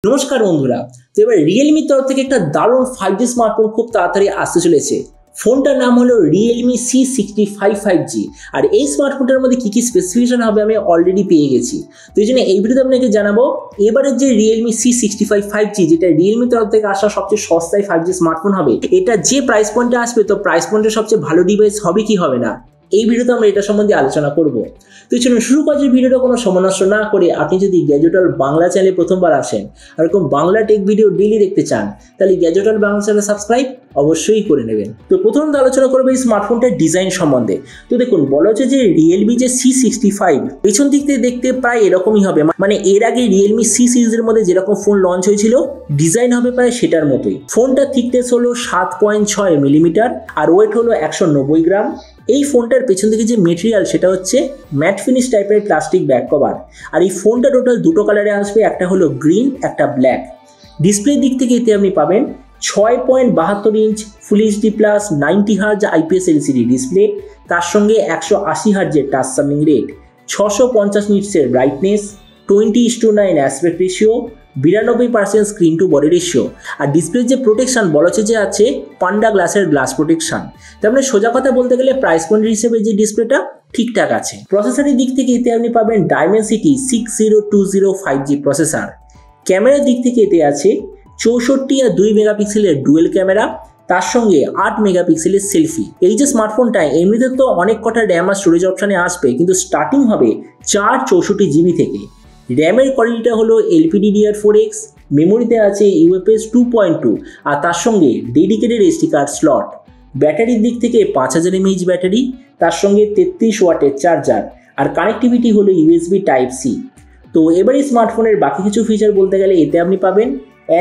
নমস্কার বন্ধুরা, তো এবার রিয়েলমির তরফ থেকে একটা দারুণ 5G স্মার্টফোন খুব তাড়াতাড়ি আসতে চলেছে। ফোনটার নাম হলো Realme C65 5G। আর এই স্মার্টফোনটার মধ্যে কি কি স্পেসিফিকেশন হবে আমি অলরেডি পেয়ে গেছি। তো এই জন্য এই ভিডিওতে আপনাকে জানাবো এবারের যে Realme C65 5G, যেটা রিয়েলমির তরফ থেকে আসা সবচেয়ে সস্তায় 5G স্মার্টফোন হবে, এটা যে প্রাইস পয়েন্টে আসবে, তো প্রাইস পয়েন্টের সবচেয়ে ভালো ডিভাইস হবে কি হবে না, এই ভিডিওতে আমরা এটা সম্বন্ধে আলোচনা করব। তো চলুন শুরু করার ভিডিওটা কোনো সময় নষ্ট না করে, আপনি যদি গ্যাজেট ওয়ার্ল্ড বাংলা চ্যানেলে প্রথমবার আসেন আর এরকম বাংলা টেক ভিডিও ডেইলি দেখতে চান, তাহলে gadget world Bangla channel subscribe অবশ্যই করে নেবেন। তো প্রথমত আলোচনা করবো এই স্মার্টফোনটার ডিজাইন সম্বন্ধে। তো দেখুন, বলা হচ্ছে যে রিয়েলমি যে C65 পেছন দিক থেকে দেখতে প্রায় এরকমই হবে, মানে এর আগে রিয়েলমি C সিরিজের মধ্যে যেরকম ফোন লঞ্চ হয়েছিল ডিজাইন হবে প্রায় সেটার মতোই। ফোনটার থিকনেস হলো 7.6 মিলিমিটার আর ওয়েট হলো 190 গ্রাম। এই ফোনটার পেছন থেকে যে মেটেরিয়াল সেটা হচ্ছে ম্যাট ফিনিশ টাইপের প্লাস্টিক ব্যাক কভার। আর এই ফোনটা টোটাল দুটো কালারে আসবে, একটা হলো গ্রিন, একটা ব্ল্যাক। ডিসপ্লে দিক থেকে এতে আপনি পাবেন 6.72 inch full HD plus 90 hertz IPS LCD display, তার সঙ্গে 180 হার্জের টাচ সামিং রেট, 650 নিটসের brightness, 20:9 aspect ratio, 92% screen to body ratio. আর ডিসপ্লের যে প্রোটেকশন বলা হচ্ছে যে আছে পান্ডা গ্লাসের গ্লাস প্রোটেকশন। তার মানে সোজা কথা বলতে গেলে প্রাইস পয়েন্ট হিসেবে যে ডিসপ্লেটা ঠিকঠাক আছে। প্রসেসরের দিক থেকে এতে আপনি পাবেন Dimensity 6020 5G প্রসেসর। ক্যামেরার দিক থেকে এতে আছে 64 আর 2 মেগাপিক্সেলের ডুয়েল ক্যামেরা, তার সঙ্গে 8 মেগাপিক্সেলের সেলফি। এই যে স্মার্টফোনটা এমনিতে তো অনেক কটা র্যাম আর স্টোরেজ অপশানে আসবে, কিন্তু স্টার্টিং হবে 464 জিবি থেকে। র্যামের কোয়ালিটিটা হলো LPDDR4X, মেমোরিতে আছে UFS 2.2 আর তার সঙ্গে ডেডিকেটেড SD কার্ড স্লট। ব্যাটারির দিক থেকে 5000 mAh ব্যাটারি, তার সঙ্গে 33 ওয়াটের চার্জার, আর কানেক্টিভিটি হলো USB Type-C। তো এবার এই স্মার্টফোনের বাকি কিছু ফিচার বলতে গেলে এতে আপনি পাবেন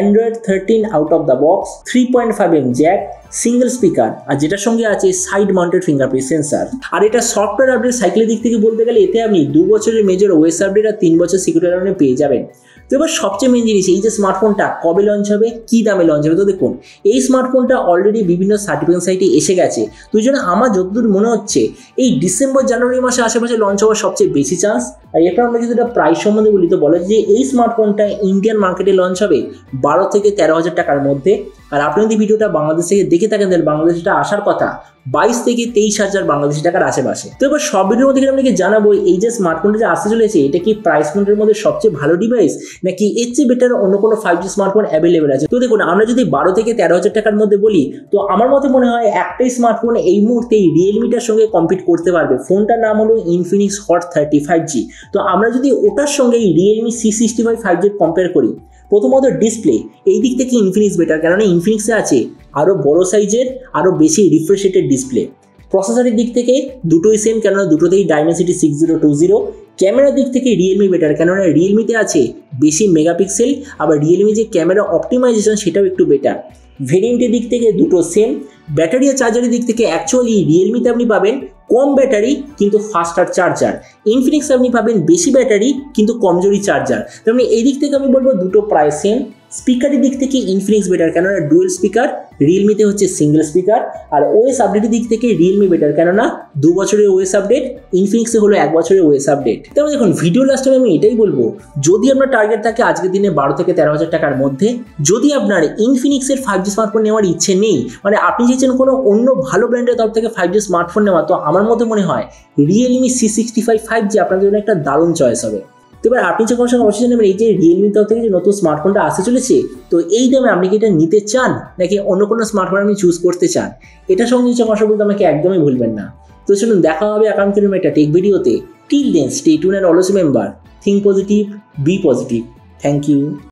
Android 13 out of the box, 3.5mm jack, single speaker, আর যেটার সঙ্গে আছে সাইড মাউন্টেড ফিঙ্গারপ্রিন্ট সেন্সার। আর এটা সফটওয়্যার আপডেট সাইকেলের দিক থেকে বলতে গেলে এতে আপনি 2 বছরের মেজর OS আপডেট আর 3 বছর সিকিউরিটি আপডেট পেয়ে যাবেন। তো এবার সবচেয়ে মেন জিনিস, এই যে স্মার্টফোনটা কবে লঞ্চ হবে, কী দামে লঞ্চ হবে। তো দেখুন, এই স্মার্টফোনটা অলরেডি বিভিন্ন সার্টিফিকেশন সাইটে এসে গেছে। তো এই জন্য আমার যতদূর মনে হচ্ছে এই ডিসেম্বর জানুয়ারি মাসে আশেপাশে লঞ্চ হওয়ার সবচেয়ে বেশি চান্স। আর এরপর আমরা যদি এটা প্রাইস সম্বন্ধে বলি, তো বলা যায় যে এই স্মার্টফোনটা ইন্ডিয়ান মার্কেটে লঞ্চ হবে 12 থেকে 13,000 টাকার মধ্যে। আর আপনি যদি ভিডিওটা বাংলাদেশ থেকে দেখে থাকেন, তাহলে বাংলাদেশটা আসার কথা 22 থেকে 23,000 বাংলাদেশি টাকার আশেপাশে। তো এবার সব ভিডিওর মধ্যে আপনাকে জানাবো এই যে স্মার্টফোনটা যে আসতে চলেছে, এটা কি প্রাইস পয়েন্টের মধ্যে সবচেয়ে ভালো ডিভাইস, নাকি এর চেয়ে বেটার অন্য কোনো 5G স্মার্টফোন অ্যাভেলেবেল আছে। তো দেখুন, আমরা যদি 12 থেকে 13,000 টাকার মধ্যে বলি, তো আমার মতে মনে হয় একটাই স্মার্টফোন এই মুহূর্তে এই রিয়েলমিটার সঙ্গে কম্পিট করতে পারবে। ফোনটার নাম হলো Infinix Hot 30 5G। তো আমরা যদি ওটার সঙ্গে এই Realme C65 5G কম্পেয়ার করি, প্রথমত ডিসপ্লে এই দিক থেকে ইনফিনিক্স বেটার, কেননা ইনফিনিক্সে আছে আরও বড় সাইজের আরও বেশি রিফ্রেশ রেটের ডিসপ্লে। প্রসেসরের দিক থেকে দুটোই সেম, কেননা দুটোতেই Dimensity 6020। ক্যামেরার দিক থেকে রিয়েলমি বেটার, কেননা রিয়েলমিতে আছে বেশি মেগাপিক্সেল, আবার রিয়েলমি যে ক্যামেরা অপটিমাইজেশন সেটাও একটু বেটার। ভেরিয়েন্টের দিক থেকে দুটো সেম। ব্যাটারি আর চার্জারের দিক থেকে অ্যাকচুয়ালি রিয়েলমিতে আপনি পাবেন কম ব্যাটারি কিন্তু ফাস্টার চার্জার, ইনফিনিক্সে আপনি পাবেন বেশি ব্যাটারি কিন্তু কমজোরি চার্জার। তেমনি এই দিক থেকে আমি বলবো দুটো প্রায় সেম। স্পিকারের দিক থেকে ইনফিনিক্স বেটার, কেননা ডুয়েল স্পিকার, রিয়েলমিতে হচ্ছে সিঙ্গেল স্পিকার। আর OS আপডেটের দিক থেকে রিয়েলমি বেটার, কেননা 2 বছরের OS আপডেট, ইনফিনিক্সে হলো 1 বছরের OS আপডেট। তেমন দেখুন, ভিডিও লাস্টে আমি এটাই বলবো, যদি আপনার টার্গেট থাকে আজকের দিনে 12 থেকে 13,000 টাকার মধ্যে, যদি আপনার ইনফিনিক্সের 5G স্মার্টফোন নেওয়ার ইচ্ছে নেই, মানে আপনি চাইছেন কোনো অন্য ভালো ব্র্যান্ডের তরফ থেকে 5G স্মার্টফোন নেওয়া, তো আমার মতে মনে হয় Realme C65 5G আপনার জন্য একটা দারুণ চয়েস হবে। তো এবার আপনি যখন সঙ্গে অবশ্যই নেবেন এই যে রিয়েলমির তরফ থেকে যে নতুন স্মার্টফোনটা আসতে চলেছে, তো এই দামে আপনি কি এটা নিতে চান, নাকি অন্য কোনো স্মার্টফোন আপনি চুজ করতে চান, এটা সঙ্গে কিছু কথা বলতে আমাকে একদমই ভুলবেন না। তো চলুন দেখা হবে আগামীকালের একটা টেক ভিডিওতে। Till then stay tuned and always remember, think positive, be positive. Thank you.